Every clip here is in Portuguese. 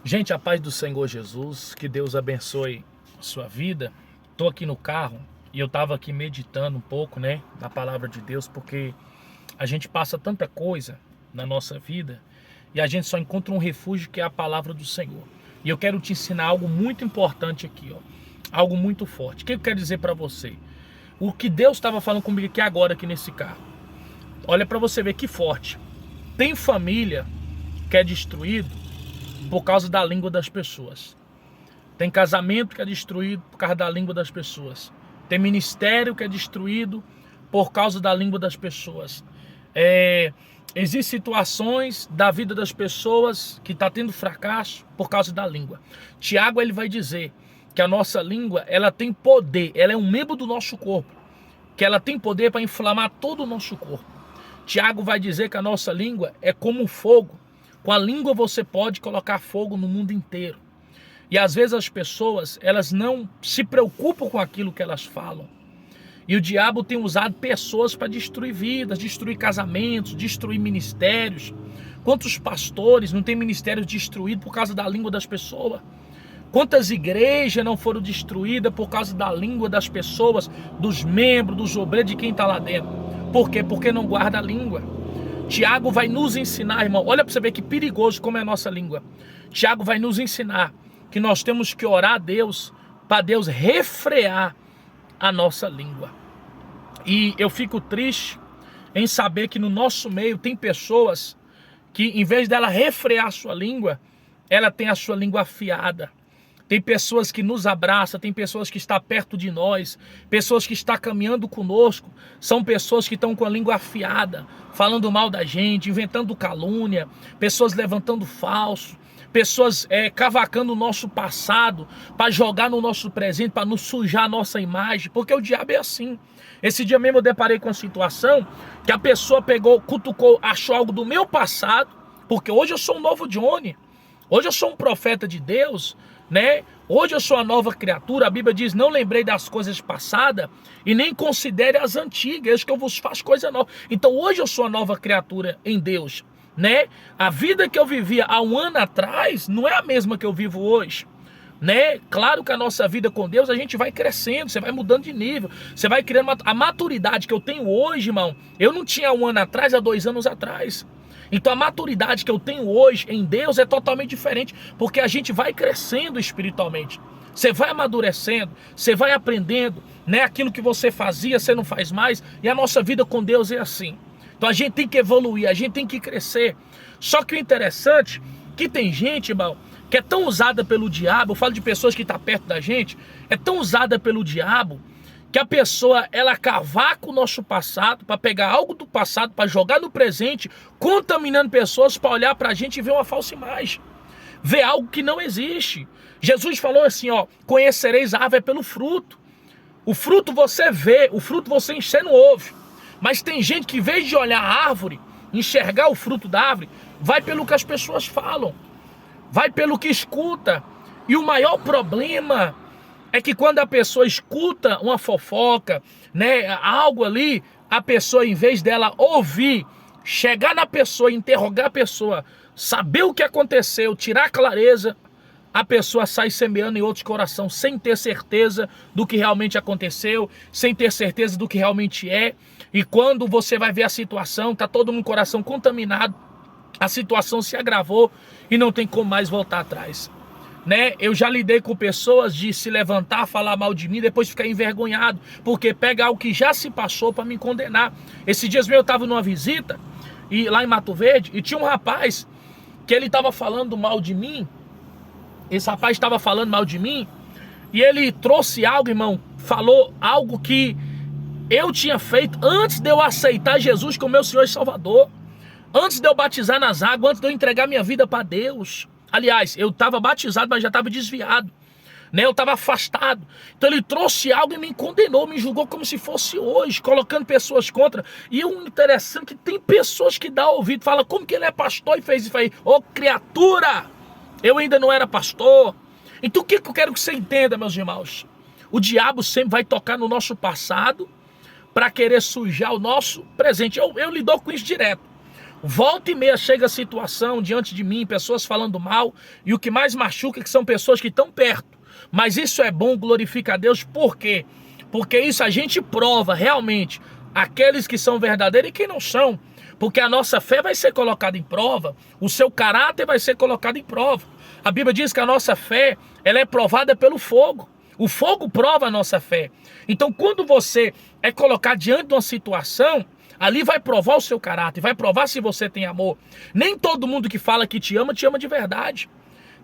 Gente, a paz do Senhor Jesus, que Deus abençoe a sua vida. Estou aqui no carro e eu estava aqui meditando um pouco, na palavra de Deus, porque a gente passa tanta coisa na nossa vida e a gente só encontra um refúgio que é a palavra do Senhor. E eu quero te ensinar algo muito importante aqui, algo muito forte. O que eu quero dizer para você? O que Deus estava falando comigo aqui agora, aqui nesse carro. Olha para você ver que forte. Tem família que é destruído por causa da língua das pessoas. Tem casamento que é destruído por causa da língua das pessoas. Tem ministério que é destruído por causa da língua das pessoas. Existem situações da vida das pessoas que está tendo fracasso por causa da língua. Tiago, ele vai dizer que a nossa língua, ela tem poder, ela é um membro do nosso corpo, que ela tem poder para inflamar todo o nosso corpo. Tiago vai dizer que a nossa língua é como um fogo. Com a língua você pode colocar fogo no mundo inteiro. E às vezes as pessoas, elas não se preocupam com aquilo que elas falam. E o diabo tem usado pessoas para destruir vidas, destruir casamentos, destruir ministérios. Quantos pastores não têm ministérios destruídos por causa da língua das pessoas? Quantas igrejas não foram destruídas por causa da língua das pessoas, dos membros, dos obreiros, de quem está lá dentro? Por quê? Porque não guarda a língua. Tiago vai nos ensinar, irmão, olha para você ver que perigoso como é a nossa língua. Tiago vai nos ensinar que nós temos que orar a Deus, para Deus refrear a nossa língua. E eu fico triste em saber que no nosso meio tem pessoas que, em vez dela refrear a sua língua, ela tem a sua língua afiada. Tem pessoas que nos abraçam, tem pessoas que estão perto de nós, pessoas que estão caminhando conosco, são pessoas que estão com a língua afiada, falando mal da gente, inventando calúnia, pessoas levantando falso, pessoas cavacando o nosso passado para jogar no nosso presente, para nos sujar a nossa imagem, porque o diabo é assim. Esse dia mesmo eu deparei com uma situação que a pessoa pegou, cutucou, achou algo do meu passado, porque hoje eu sou um novo Johnny, hoje eu sou um profeta de Deus, Hoje eu sou a nova criatura. A Bíblia diz: não lembrei das coisas passadas e nem considere as antigas, eis que eu vos faço coisa nova. Então hoje eu sou a nova criatura em Deus, A vida que eu vivia há um ano atrás não é a mesma que eu vivo hoje, Claro que a nossa vida com Deus, a gente vai crescendo, você vai mudando de nível, você vai criando a maturidade que eu tenho hoje, irmão. Eu não tinha um ano atrás, há 2 anos atrás. Então a maturidade que eu tenho hoje em Deus é totalmente diferente, porque a gente vai crescendo espiritualmente. Você vai amadurecendo, você vai aprendendo, Aquilo que você fazia, você não faz mais, e a nossa vida com Deus é assim. Então a gente tem que evoluir, a gente tem que crescer. Só que o interessante é que tem gente, irmão, que é tão usada pelo diabo, eu falo de pessoas que estão perto da gente, é tão usada pelo diabo, que a pessoa, ela cavaca o nosso passado, para pegar algo do passado, para jogar no presente, contaminando pessoas, para olhar para a gente e ver uma falsa imagem, ver algo que não existe. Jesus falou assim, conhecereis a árvore pelo fruto. O fruto você vê, o fruto você não ouve. Mas tem gente que, em vez de olhar a árvore, enxergar o fruto da árvore, vai pelo que as pessoas falam, vai pelo que escuta. E o maior problema é que quando a pessoa escuta uma fofoca, algo ali, a pessoa, em vez dela ouvir, chegar na pessoa, interrogar a pessoa, saber o que aconteceu, tirar clareza, a pessoa sai semeando em outros corações, sem ter certeza do que realmente aconteceu, sem ter certeza do que realmente é. E quando você vai ver a situação, tá todo mundo com o coração contaminado, a situação se agravou e não tem como mais voltar atrás. Eu já lidei com pessoas de se levantar, falar mal de mim, depois ficar envergonhado, porque pega algo que já se passou para me condenar. Esses dias eu estava numa visita, lá em Mato Verde, e tinha um rapaz que ele estava falando mal de mim. Esse rapaz estava falando mal de mim, e ele trouxe algo, irmão, falou algo que eu tinha feito antes de eu aceitar Jesus como meu Senhor e Salvador, antes de eu batizar nas águas, antes de eu entregar minha vida para Deus. Aliás, eu estava batizado, mas já estava desviado, eu estava afastado. Então ele trouxe algo e me condenou, me julgou como se fosse hoje, colocando pessoas contra. E o interessante é que tem pessoas que dão ouvido, falam: como que ele é pastor e fez isso aí? Ô criatura, eu ainda não era pastor. Então o que eu quero que você entenda, meus irmãos? O diabo sempre vai tocar no nosso passado para querer sujar o nosso presente. Eu lido com isso direto. Volta e meia chega a situação diante de mim, pessoas falando mal, e o que mais machuca é que são pessoas que estão perto. Mas isso é bom, glorifica a Deus, por quê? Porque isso a gente prova realmente aqueles que são verdadeiros e quem não são. Porque a nossa fé vai ser colocada em prova, o seu caráter vai ser colocado em prova. A Bíblia diz que a nossa fé, ela é provada pelo fogo. O fogo prova a nossa fé. Então quando você é colocado diante de uma situação, ali vai provar o seu caráter, vai provar se você tem amor. Nem todo mundo que fala que te ama de verdade.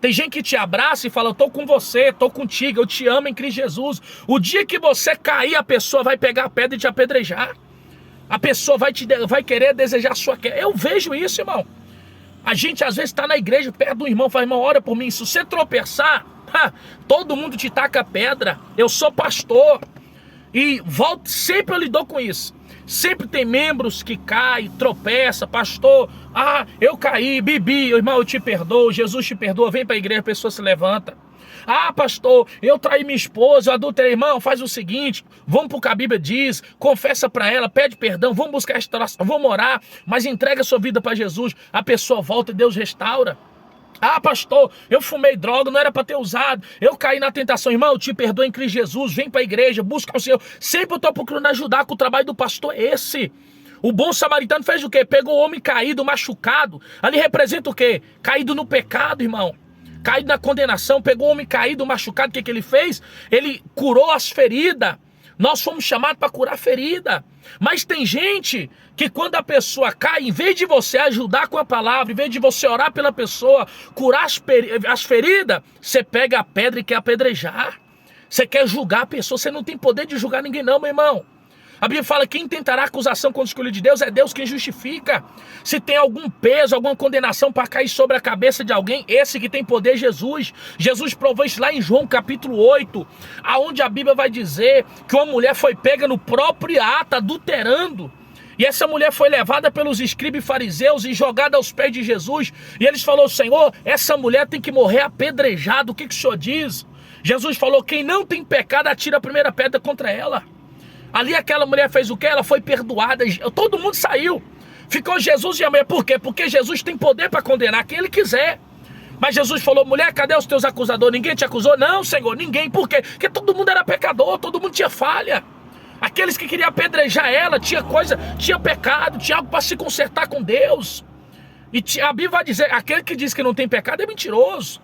Tem gente que te abraça e fala, eu tô com você, tô contigo, eu te amo em Cristo Jesus. O dia que você cair, a pessoa vai pegar a pedra e te apedrejar. A pessoa vai querer desejar a sua queda. Eu vejo isso, irmão. A gente às vezes está na igreja perto do irmão, fala, irmão, ora por mim. Se você tropeçar, todo mundo te taca pedra. Eu sou pastor. E volto, sempre eu lido com isso. Sempre tem membros que caem, tropeçam, pastor, eu caí, bebi, irmão, eu te perdoo, Jesus te perdoa, vem para a igreja, a pessoa se levanta. Pastor, eu traí minha esposa, eu adulterei, irmão, faz o seguinte, vamos para o que a Bíblia diz, confessa para ela, pede perdão, vamos buscar restauração, vamos orar, mas entrega a sua vida para Jesus, a pessoa volta e Deus restaura. Pastor, eu fumei droga, não era para ter usado, eu caí na tentação, irmão, eu te perdoo em Cristo Jesus, vem para a igreja, busca o Senhor. Sempre eu estou procurando ajudar, com o trabalho do pastor esse. O bom samaritano fez o quê? Pegou o homem caído, machucado, ali representa o quê? Caído no pecado, irmão, caído na condenação, pegou o homem caído, machucado, o que ele fez? Ele curou as feridas. Nós fomos chamados para curar ferida. Mas tem gente que quando a pessoa cai, em vez de você ajudar com a palavra, em vez de você orar pela pessoa, curar as feridas, você pega a pedra e quer apedrejar. Você quer julgar a pessoa, você não tem poder de julgar ninguém não, meu irmão. A Bíblia fala que quem tentará acusação contra o escolhido de Deus é Deus quem justifica. Se tem algum peso, alguma condenação para cair sobre a cabeça de alguém, esse que tem poder é Jesus. Jesus provou isso lá em João capítulo 8, aonde a Bíblia vai dizer que uma mulher foi pega no próprio ato, adulterando. E essa mulher foi levada pelos escribas e fariseus e jogada aos pés de Jesus. E eles falaram, Senhor, essa mulher tem que morrer apedrejada. O que o Senhor diz? Jesus falou, quem não tem pecado atira a primeira pedra contra ela. Ali aquela mulher fez o quê? Ela foi perdoada. Todo mundo saiu. Ficou Jesus e a mulher. Por quê? Porque Jesus tem poder para condenar quem ele quiser. Mas Jesus falou, mulher, cadê os teus acusadores? Ninguém te acusou? Não, Senhor, ninguém. Por quê? Porque todo mundo era pecador, todo mundo tinha falha. Aqueles que queriam apedrejar ela, tinha pecado, tinha algo para se consertar com Deus. E a Bíblia vai dizer, aquele que diz que não tem pecado é mentiroso.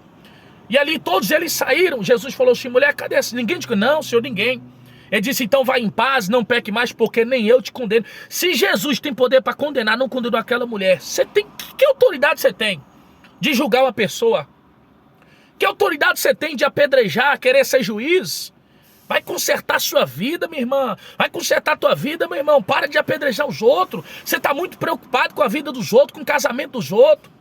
E ali todos eles saíram. Jesus falou assim, mulher, cadê essa? Ninguém disse, não, Senhor, ninguém. Ele disse, então vai em paz, não peque mais, porque nem eu te condeno. Se Jesus tem poder para condenar, não condenou aquela mulher. Você tem, que autoridade você tem de julgar uma pessoa? Que autoridade você tem de apedrejar, querer ser juiz? Vai consertar a sua vida, minha irmã. Vai consertar a tua vida, meu irmão. Para de apedrejar os outros. Você está muito preocupado com a vida dos outros, com o casamento dos outros.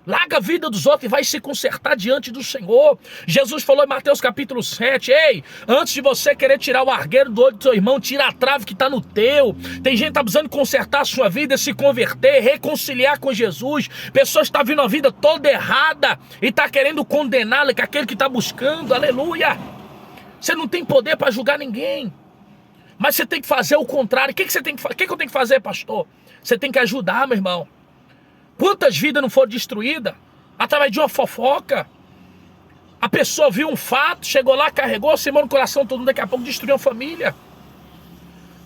Larga a vida dos outros e vai se consertar diante do Senhor. Jesus falou em Mateus capítulo 7, ei, antes de você querer tirar o argueiro do olho do seu irmão, tira a trave que está no teu. Tem gente que está precisando consertar a sua vida, se converter, reconciliar com Jesus. Pessoas estão vivendo a vida toda errada e está querendo condená-la, que é aquele que está buscando, aleluia. Você não tem poder para julgar ninguém. Mas você tem que fazer o contrário. O que você tem que fazer? O que eu tenho que fazer, pastor? Você tem que ajudar, meu irmão. Quantas vidas não foram destruídas através de uma fofoca? A pessoa viu um fato, chegou lá, carregou, semana no coração, todo mundo daqui a pouco destruiu a família.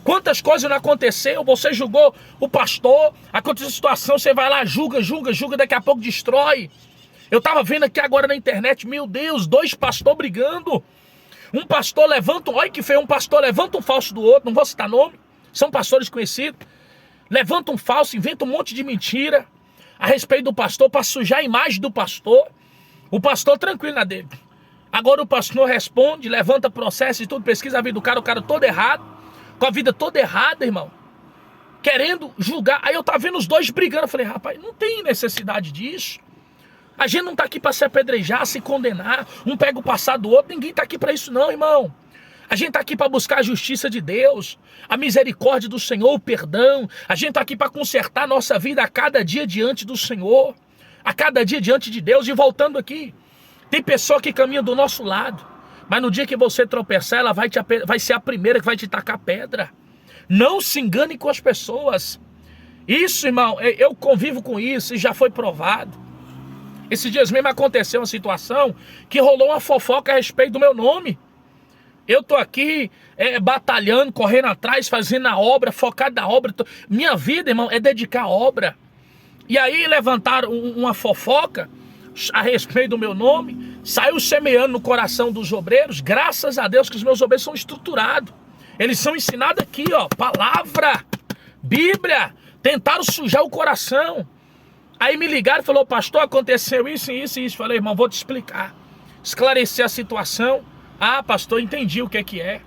Quantas coisas não aconteceu? Você julgou o pastor, aconteceu a situação, você vai lá, julga, daqui a pouco destrói. Eu estava vendo aqui agora na internet, meu Deus, 2 pastores brigando. Um pastor levanta, olha que feio, um pastor levanta um falso do outro, não vou citar nome, são pastores conhecidos. Levanta um falso, inventa um monte de mentira a respeito do pastor, para sujar a imagem do pastor. O pastor tranquilo na dele. Agora o pastor responde, levanta processo e tudo, pesquisa a vida do cara, o cara todo errado, com a vida toda errada, irmão, querendo julgar. Aí eu tava vendo os dois brigando, eu falei, rapaz, não tem necessidade disso. A gente não tá aqui para se apedrejar, se condenar, um pega o passado do outro, ninguém tá aqui para isso não, irmão. A gente está aqui para buscar a justiça de Deus, a misericórdia do Senhor, o perdão. A gente está aqui para consertar a nossa vida a cada dia diante do Senhor, a cada dia diante de Deus. E voltando aqui, tem pessoa que caminha do nosso lado, mas no dia que você tropeçar, ela vai ser a primeira que vai te tacar pedra. Não se engane com as pessoas. Isso, irmão, eu convivo com isso e já foi provado. Esses dias mesmo aconteceu uma situação que rolou uma fofoca a respeito do meu nome. Eu tô aqui batalhando, correndo atrás, fazendo a obra, focado na obra. Minha vida, irmão, é dedicar a obra. E aí levantaram uma fofoca a respeito do meu nome, saiu semeando no coração dos obreiros. Graças a Deus que os meus obreiros são estruturados. Eles são ensinados aqui, ó, palavra, Bíblia. Tentaram sujar o coração. Aí me ligaram e falaram, pastor, aconteceu isso e isso e isso. Falei, irmão, vou te explicar. Esclarecer a situação. Ah, pastor, entendi o que é.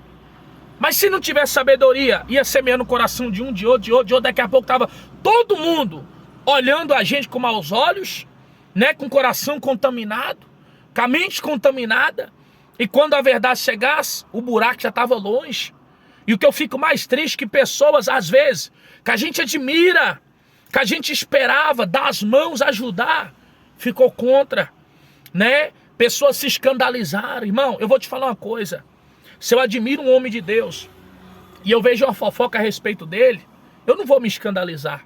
Mas se não tivesse sabedoria, ia semeando no coração de um, de outro. Daqui a pouco tava todo mundo olhando a gente com maus olhos, né, com o coração contaminado, com a mente contaminada. E quando a verdade chegasse, o buraco já estava longe. E o que eu fico mais triste é que pessoas, às vezes, que a gente admira, que a gente esperava dar as mãos, ajudar, ficou contra, né? Pessoas se escandalizaram. Irmão, eu vou te falar uma coisa. Se eu admiro um homem de Deus e eu vejo uma fofoca a respeito dele, eu não vou me escandalizar.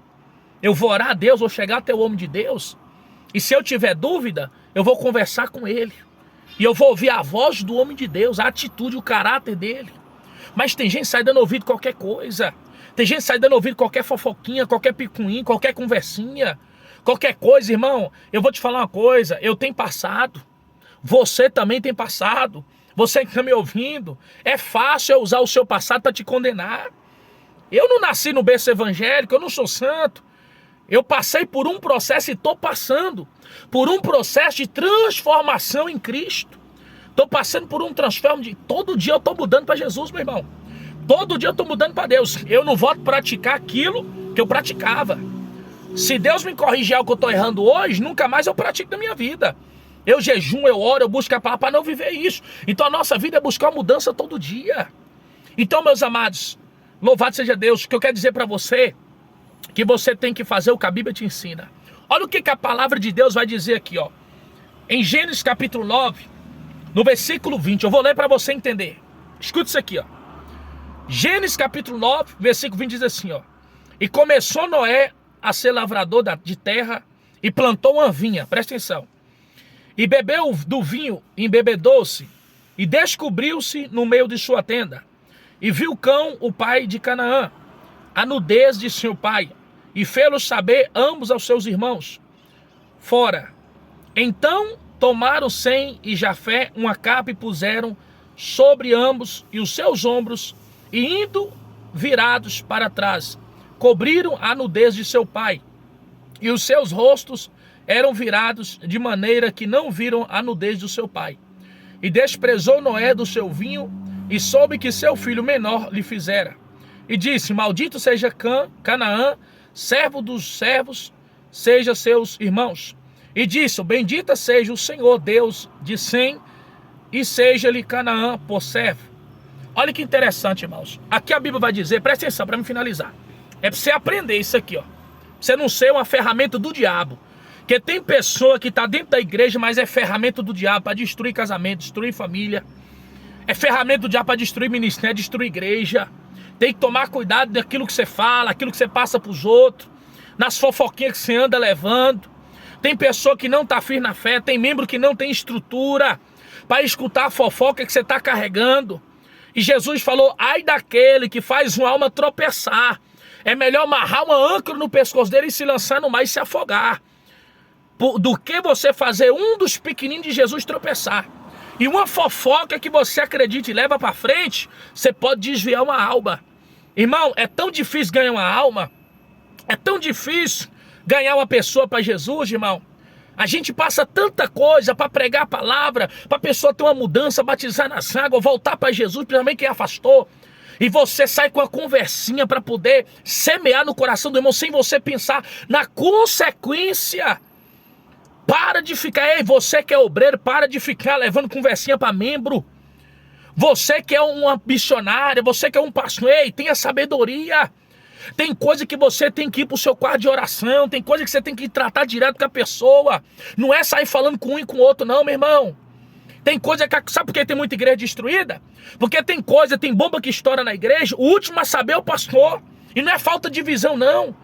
Eu vou orar a Deus, vou chegar até o homem de Deus. E se eu tiver dúvida, eu vou conversar com ele. E eu vou ouvir a voz do homem de Deus, a atitude, o caráter dele. Mas tem gente que sai dando ouvido qualquer coisa. Tem gente que sai dando ouvido qualquer fofoquinha, qualquer picuinha, qualquer conversinha. Qualquer coisa, irmão. Eu vou te falar uma coisa. Eu tenho passado. Você também tem passado. Você que está me ouvindo. É fácil eu usar o seu passado para te condenar. Eu não nasci no berço evangélico. Eu não sou santo. Eu passei por um processo e estou passando por um processo de transformação em Cristo. Estou passando por um transformo de... Todo dia eu estou mudando para Jesus, meu irmão. Todo dia eu estou mudando para Deus. Eu não vou praticar aquilo que eu praticava. Se Deus me corrigir algo que eu estou errando hoje, nunca mais eu pratico na minha vida. Eu jejuo, eu oro, eu busco a palavra para não viver isso. Então a nossa vida é buscar uma mudança todo dia. Então, meus amados, louvado seja Deus. O que eu quero dizer para você, que você tem que fazer o que a Bíblia te ensina. Olha o que a palavra de Deus vai dizer aqui, ó. Em Gênesis capítulo 9, no versículo 20, eu vou ler para você entender. Escuta isso aqui, ó. Gênesis capítulo 9, versículo 20 diz assim, ó. E começou Noé a ser lavrador de terra e plantou uma vinha, presta atenção. E bebeu do vinho, embebedou-se e descobriu-se no meio de sua tenda. E viu Cão, o pai de Canaã, a nudez de seu pai, e fê-los saber ambos aos seus irmãos. Fora. Então tomaram Sem e Jafé uma capa e puseram sobre ambos e os seus ombros, e indo virados para trás, cobriram a nudez de seu pai, e os seus rostos eram virados de maneira que não viram a nudez do seu pai. E desprezou Noé do seu vinho, e soube que seu filho menor lhe fizera. E disse, maldito seja Canaã, servo dos servos, seja seus irmãos. E disse, bendita seja o Senhor Deus de Sem, e seja-lhe Canaã por servo. Olha que interessante, irmãos. Aqui a Bíblia vai dizer, presta atenção para me finalizar. É para você aprender isso aqui, ó. Você não ser uma ferramenta do diabo. Porque tem pessoa que está dentro da igreja, mas é ferramenta do diabo para destruir casamento, destruir família. É ferramenta do diabo para destruir ministério, destruir igreja. Tem que tomar cuidado daquilo que você fala, aquilo que você passa para os outros, nas fofoquinhas que você anda levando. Tem pessoa que não está firme na fé, tem membro que não tem estrutura para escutar a fofoca que você está carregando. E Jesus falou, ai daquele que faz uma alma tropeçar. É melhor amarrar uma âncora no pescoço dele e se lançar no mar e se afogar, do que você fazer um dos pequeninos de Jesus tropeçar. E uma fofoca que você acredita e leva para frente, você pode desviar uma alma. Irmão, é tão difícil ganhar uma alma, é tão difícil ganhar uma pessoa para Jesus, irmão. A gente passa tanta coisa para pregar a palavra, para a pessoa ter uma mudança, batizar nas águas, voltar para Jesus, principalmente quem afastou. E você sai com a conversinha para poder semear no coração do irmão, sem você pensar na consequência. Para de ficar, ei, você que é obreiro, para de ficar levando conversinha para membro. Você que é uma missionária, você que é um pastor, ei, tenha sabedoria. Tem coisa que você tem que ir pro seu quarto de oração, tem coisa que você tem que tratar direto com a pessoa. Não é sair falando com um e com o outro não, meu irmão. Tem coisa que, sabe por que tem muita igreja destruída? Porque tem bomba que estoura na igreja, o último a saber é o pastor. E não é falta de visão não.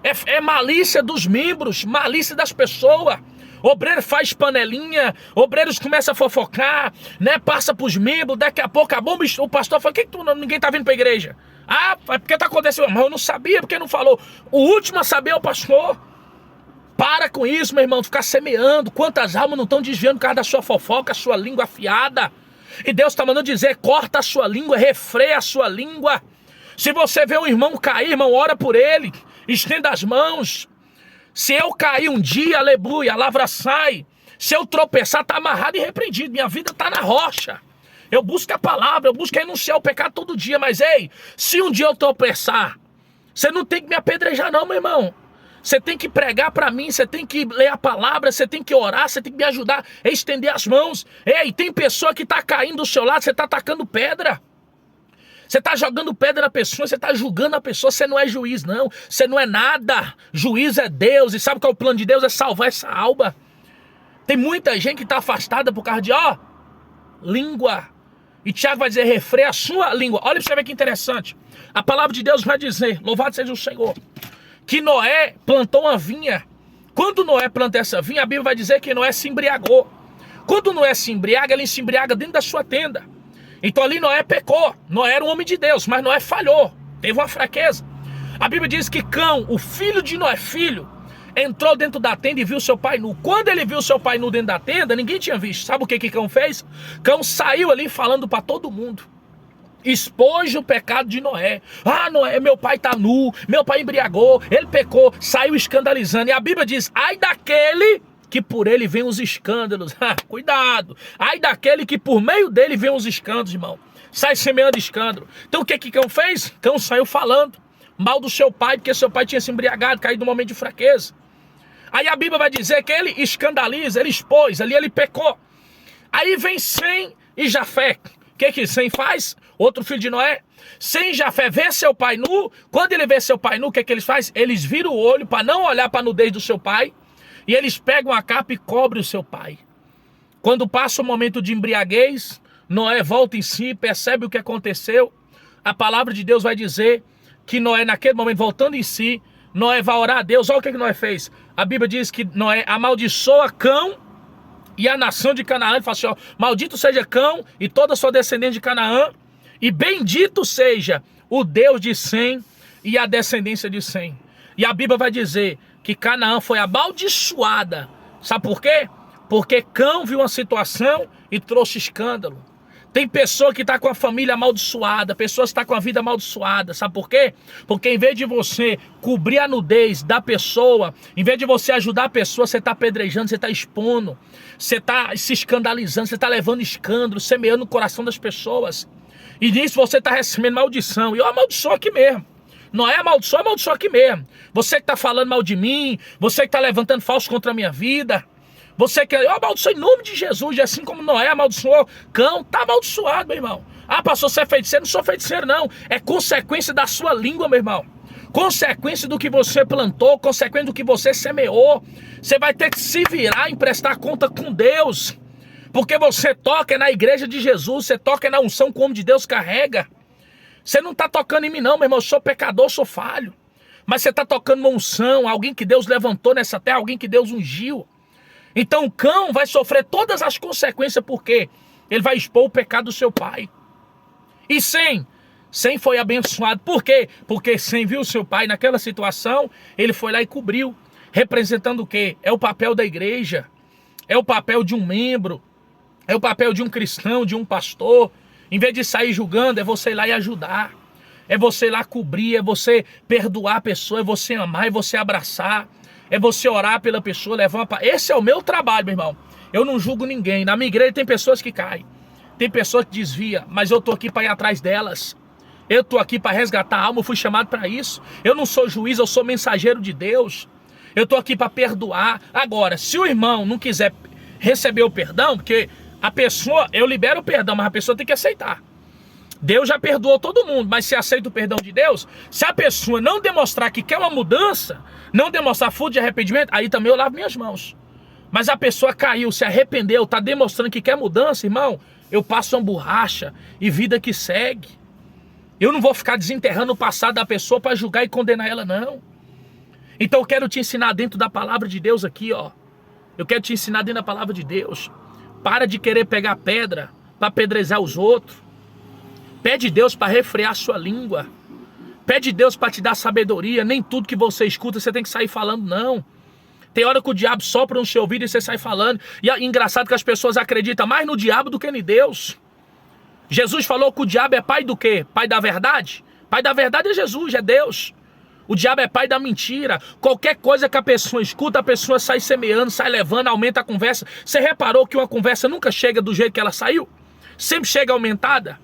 É malícia dos membros, malícia das pessoas. Obreiro faz panelinha, obreiros começam a fofocar, né? Passa pros membros, daqui a pouco acabou, o pastor fala, ninguém tá vindo pra igreja? Ah, é porque tá acontecendo, mas eu não sabia, porque não falou. O último a saber é o pastor. Para com isso, meu irmão, ficar semeando. Quantas almas não estão desviando por causa da sua fofoca, a sua língua afiada? E Deus está mandando dizer, corta a sua língua, refreia a sua língua. Se você vê um irmão cair, irmão, ora por ele, estenda as mãos. Se eu cair um dia, aleluia, a lavra sai. Se eu tropeçar, está amarrado e repreendido. Minha vida está na rocha. Eu busco a palavra, eu busco renunciar ao pecado todo dia. Mas ei, se um dia eu tropeçar, você não tem que me apedrejar não, meu irmão. Você tem que pregar para mim, você tem que ler a palavra, você tem que orar, você tem que me ajudar a estender as mãos. Ei, tem pessoa que está caindo do seu lado, você está atacando pedra. Você está jogando pedra na pessoa, você está julgando a pessoa, você não é juiz não, você não é nada. Juiz é Deus, e sabe qual é o plano de Deus? É salvar essa alma. Tem muita gente que está afastada por causa de, língua. E Tiago vai dizer, refreia a sua língua. Olha para você ver que interessante. A palavra de Deus vai dizer, louvado seja o Senhor, que Noé plantou uma vinha. Quando Noé planta essa vinha, a Bíblia vai dizer que Noé se embriagou. Quando Noé se embriaga, ele se embriaga dentro da sua tenda. Então ali Noé pecou. Noé era um homem de Deus, mas Noé falhou. Teve uma fraqueza. A Bíblia diz que Cão, o filho de Noé, entrou dentro da tenda e viu seu pai nu. Quando ele viu seu pai nu dentro da tenda, ninguém tinha visto. Sabe o que Cão fez? Cão saiu ali falando para todo mundo. Expôs o pecado de Noé. Noé, meu pai tá nu, meu pai embriagou, ele pecou, saiu escandalizando. E a Bíblia diz, ai daquele que por ele vem os escândalos. Cuidado. Ai daquele que por meio dele vem os escândalos, irmão. Sai semeando escândalo. Então o que Cão fez? Cão saiu falando mal do seu pai, porque seu pai tinha se embriagado, caído num momento de fraqueza. Aí a Bíblia vai dizer que ele escandaliza, ele expôs, ali ele pecou. Aí vem Sem e Jafé. O que Sem faz? Outro filho de Noé. Sem e Jafé vê seu pai nu. Quando ele vê seu pai nu, o que eles fazem? Eles viram o olho para não olhar para a nudez do seu pai. E eles pegam a capa e cobrem o seu pai. Quando passa o momento de embriaguez, Noé volta em si, percebe o que aconteceu. A palavra de Deus vai dizer que Noé, naquele momento, voltando em si, Noé vai orar a Deus. Olha o que Noé fez. A Bíblia diz que Noé amaldiçoa Cão e a nação de Canaã. Ele fala assim, maldito seja Cão e toda a sua descendente de Canaã, e bendito seja o Deus de Sem e a descendência de Sem. E a Bíblia vai dizer que Canaã foi amaldiçoada. Sabe por quê? Porque Cão viu uma situação e trouxe escândalo. Tem pessoa que está com a família amaldiçoada, pessoas que estão com a vida amaldiçoada. Sabe por quê? Porque em vez de você cobrir a nudez da pessoa, em vez de você ajudar a pessoa, você está apedrejando, você está expondo, você está se escandalizando, você está levando escândalo, semeando no coração das pessoas. E nisso você está recebendo maldição. E eu amaldiçoo aqui mesmo. Noé amaldiçoa aqui mesmo. Você que está falando mal de mim, você que está levantando falso contra a minha vida, você que eu amaldiçoo em nome de Jesus, assim como Noé amaldiçoou Cão, está amaldiçoado, meu irmão. Pastor, você é feiticeiro? Não sou feiticeiro, não. É consequência da sua língua, meu irmão. Consequência do que você plantou, consequência do que você semeou. Você vai ter que se virar em prestar conta com Deus. Porque você toca na igreja de Jesus, você toca na unção como de Deus carrega. Você não está tocando em mim não, meu irmão, eu sou pecador, sou falho. Mas você está tocando uma unção, alguém que Deus levantou nessa terra, alguém que Deus ungiu. Então o Cão vai sofrer todas as consequências, porque ele vai expor o pecado do seu pai. E Sem foi abençoado. Por quê? Porque Sem viu o seu pai naquela situação, ele foi lá e cobriu. Representando o quê? É o papel da igreja, é o papel de um membro, é o papel de um cristão, de um pastor. Em vez de sair julgando, é você ir lá e ajudar. É você ir lá cobrir, é você perdoar a pessoa, é você amar, é você abraçar. É você orar pela pessoa, levar uma... Esse é o meu trabalho, meu irmão. Eu não julgo ninguém. Na minha igreja tem pessoas que caem. Tem pessoas que desviam, mas eu tô aqui para ir atrás delas. Eu tô aqui para resgatar a alma, eu fui chamado para isso. Eu não sou juiz, eu sou mensageiro de Deus. Eu tô aqui para perdoar. Agora, se o irmão não quiser receber o perdão, porque a pessoa, eu libero o perdão, mas a pessoa tem que aceitar. Deus já perdoou todo mundo, mas se aceita o perdão de Deus, se a pessoa não demonstrar que quer uma mudança, não demonstrar fruto de arrependimento, aí também eu lavo minhas mãos. Mas a pessoa caiu, se arrependeu, está demonstrando que quer mudança, irmão, eu passo uma borracha e vida que segue. Eu não vou ficar desenterrando o passado da pessoa para julgar e condenar ela, não. Então eu quero te ensinar dentro da palavra de Deus aqui, ó. Eu quero te ensinar dentro da palavra de Deus. Para de querer pegar pedra para apedrejar os outros. Pede Deus para refrear sua língua. Pede Deus para te dar sabedoria. Nem tudo que você escuta você tem que sair falando, não. Tem hora que o diabo sopra no seu ouvido e você sai falando. E é engraçado que as pessoas acreditam mais no diabo do que em Deus. Jesus falou que o diabo é pai do quê? Pai da verdade? Pai da verdade é Jesus, é Deus. O diabo é pai da mentira. Qualquer coisa que a pessoa escuta, a pessoa sai semeando, sai levando, aumenta a conversa. Você reparou que uma conversa nunca chega do jeito que ela saiu? Sempre chega aumentada.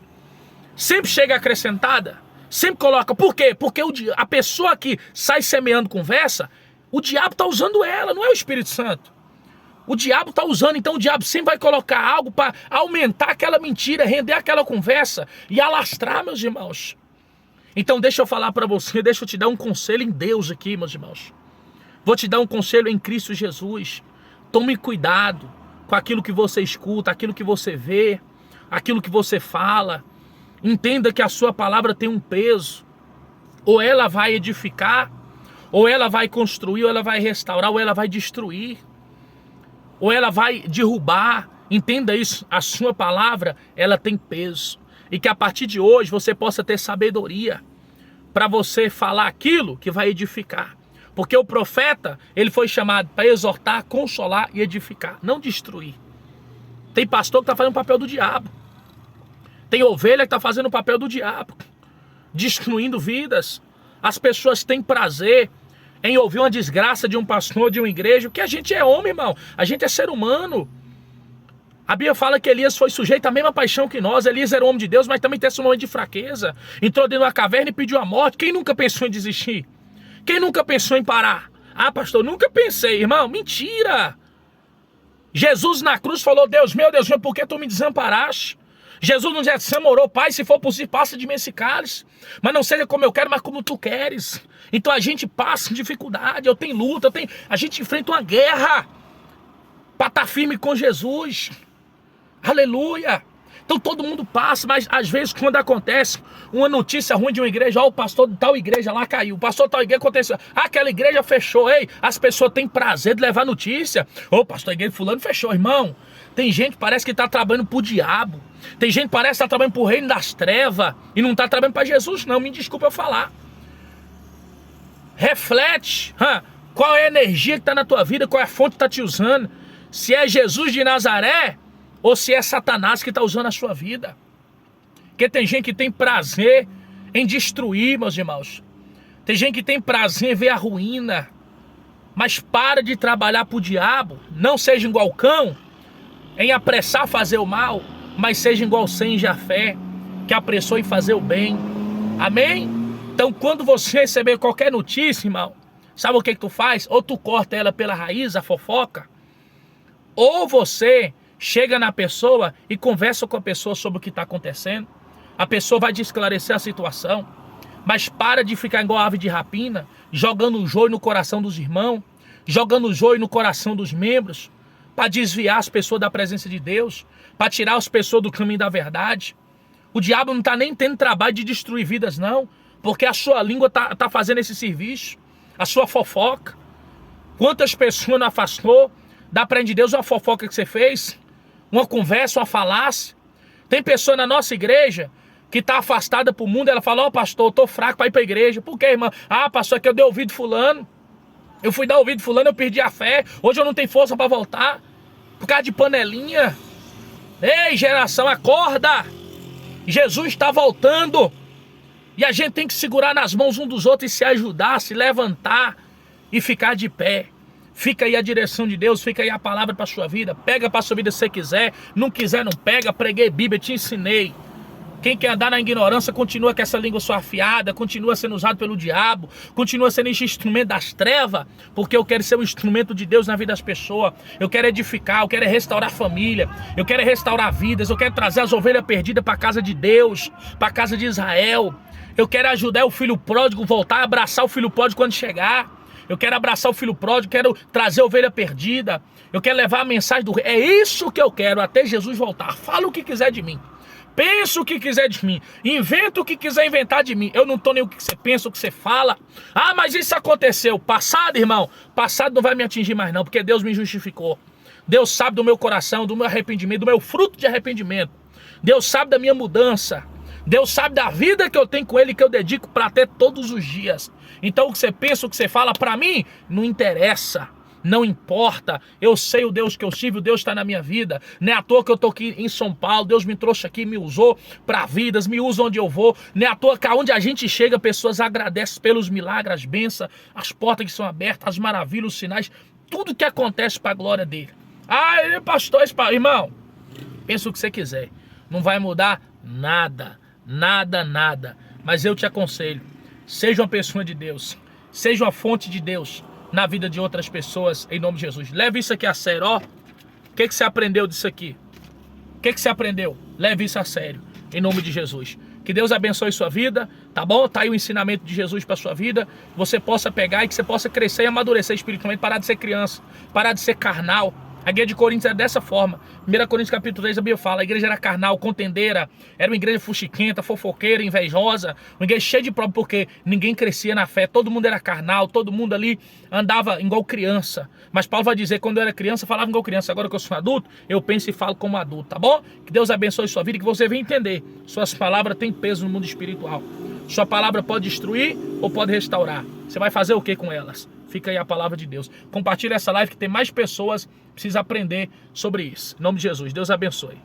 Sempre chega acrescentada. Sempre coloca. Por quê? Porque a pessoa que sai semeando conversa, o diabo está usando ela, não é o Espírito Santo. O diabo está usando, então o diabo sempre vai colocar algo para aumentar aquela mentira, render aquela conversa e alastrar, meus irmãos. Então deixa eu falar para você, deixa eu te dar um conselho em Deus aqui, meus irmãos. Vou te dar um conselho em Cristo Jesus. Tome cuidado com aquilo que você escuta, aquilo que você vê, aquilo que você fala. Entenda que a sua palavra tem um peso. Ou ela vai edificar, ou ela vai construir, ou ela vai restaurar, ou ela vai destruir. Ou ela vai derrubar. Entenda isso, a sua palavra, ela tem peso. E que a partir de hoje você possa ter sabedoria para você falar aquilo que vai edificar. Porque o profeta, ele foi chamado para exortar, consolar e edificar, não destruir. Tem pastor que está fazendo o papel do diabo. Tem ovelha que está fazendo o papel do diabo, destruindo vidas. As pessoas têm prazer em ouvir uma desgraça de um pastor, de uma igreja, porque a gente é homem, irmão. A gente é ser humano. A Bíblia fala que Elias foi sujeito à mesma paixão que nós. Elias era um homem de Deus, mas também teve esse momento de fraqueza. Entrou dentro de uma caverna e pediu a morte. Quem nunca pensou em desistir? Quem nunca pensou em parar? Ah, pastor, nunca pensei, irmão. Mentira! Jesus na cruz falou, Deus meu, por que tu me desamparaste? Jesus no Getsemane orou, Pai, se for possível, passa de mim esse cálice. Mas não seja como eu quero, mas como tu queres. Então a gente passa em dificuldade, eu tenho luta, a gente enfrenta uma guerra para estar firme com Jesus. Aleluia! Então todo mundo passa, mas às vezes quando acontece uma notícia ruim de uma igreja, ó, o pastor de tal igreja lá caiu, o pastor de tal igreja aconteceu, aquela igreja fechou, ei, as pessoas têm prazer de levar notícia, ô, pastor, a igreja fulano fechou, irmão. Tem gente que parece que está trabalhando pro diabo, tem gente que parece que está trabalhando pro reino das trevas e não está trabalhando para Jesus, não, me desculpa eu falar. Reflete, qual é a energia que está na tua vida, qual é a fonte que está te usando, se é Jesus de Nazaré, ou se é Satanás que está usando a sua vida. Porque tem gente que tem prazer em destruir, meus irmãos. Tem gente que tem prazer em ver a ruína. Mas para de trabalhar para o diabo. Não seja igual cão, em apressar fazer o mal, mas seja igual Sem em Jafé, que apressou em fazer o bem. Amém? Então quando você receber qualquer notícia, irmão, sabe o que tu faz? Ou tu corta ela pela raiz, a fofoca, ou você chega na pessoa e conversa com a pessoa sobre o que está acontecendo. A pessoa vai te esclarecer a situação. Mas para de ficar igual ave de rapina, jogando o joio no coração dos irmãos, jogando o joio no coração dos membros, para desviar as pessoas da presença de Deus, para tirar as pessoas do caminho da verdade. O diabo não está nem tendo trabalho de destruir vidas, não, porque a sua língua está fazendo esse serviço, a sua fofoca. Quantas pessoas não afastou da presença de Deus uma fofoca que você fez? Uma conversa, uma falácia. Tem pessoa na nossa igreja que está afastada para o mundo. Ela fala, ó, pastor, eu estou fraco para ir para a igreja. Por quê, irmã? Ah, pastor, é que eu dei ouvido fulano. Eu fui dar ouvido fulano, eu perdi a fé. Hoje eu não tenho força para voltar. Por causa de panelinha. Ei, geração, acorda. Jesus está voltando. E a gente tem que segurar nas mãos um dos outros e se ajudar, se levantar e ficar de pé. Fica aí a direção de Deus, fica aí a palavra para a sua vida. Pega para a sua vida se você quiser. Não quiser, não pega. Preguei Bíblia, te ensinei. Quem quer andar na ignorância, continua com essa língua sua afiada, continua sendo usado pelo diabo, continua sendo esse instrumento das trevas, porque eu quero ser um instrumento de Deus na vida das pessoas. Eu quero edificar, eu quero restaurar a família, eu quero restaurar vidas, eu quero trazer as ovelhas perdidas para a casa de Deus, para a casa de Israel. Eu quero ajudar o filho pródigo a voltar, abraçar o filho pródigo quando chegar. Eu quero abraçar o filho pródigo, quero trazer a ovelha perdida. Eu quero levar a mensagem do rei. É isso que eu quero até Jesus voltar. Fala o que quiser de mim. Pensa o que quiser de mim. Inventa o que quiser inventar de mim. Eu não tô nem o que você pensa, o que você fala. Ah, mas isso aconteceu. Passado, irmão. Passado não vai me atingir mais não, porque Deus me justificou. Deus sabe do meu coração, do meu arrependimento, do meu fruto de arrependimento. Deus sabe da minha mudança. Deus sabe da vida que eu tenho com Ele, que eu dedico para ter todos os dias. Então o que você pensa, o que você fala, para mim, não interessa. Não importa, eu sei o Deus que eu sirvo, o Deus está na minha vida. Não é à toa que eu estou aqui em São Paulo, Deus me trouxe aqui, me usou para vidas, me usa onde eu vou. Não é à toa que aonde a gente chega, pessoas agradecem pelos milagres, as bênçãos, as portas que são abertas, as maravilhas, os sinais, tudo que acontece para a glória dele. Ah, ele é pastor, irmão, pensa o que você quiser, não vai mudar nada, nada, nada. Mas eu te aconselho, seja uma pessoa de Deus, seja uma fonte de Deus na vida de outras pessoas, em nome de Jesus. Leve isso aqui a sério, ó. O que você aprendeu disso aqui? O que você aprendeu? Leve isso a sério, em nome de Jesus. Que Deus abençoe sua vida, tá bom? Tá aí o ensinamento de Jesus para sua vida. Você possa pegar e que você possa crescer e amadurecer espiritualmente, parar de ser criança, parar de ser carnal. A igreja de Coríntios é dessa forma. 1 Coríntios capítulo 3, a Bíblia fala, a igreja era carnal, contendeira, era uma igreja fuxiquenta, fofoqueira, invejosa, uma igreja cheia de problemas, porque ninguém crescia na fé, todo mundo era carnal, todo mundo ali andava igual criança. Mas Paulo vai dizer, quando eu era criança, eu falava igual criança, agora que eu sou adulto, eu penso e falo como adulto, tá bom? Que Deus abençoe sua vida e que você venha entender, suas palavras têm peso no mundo espiritual. Sua palavra pode destruir ou pode restaurar. Você vai fazer o que com elas? Fica aí a palavra de Deus. Compartilha essa live que tem mais pessoas que precisam aprender sobre isso. Em nome de Jesus. Deus abençoe.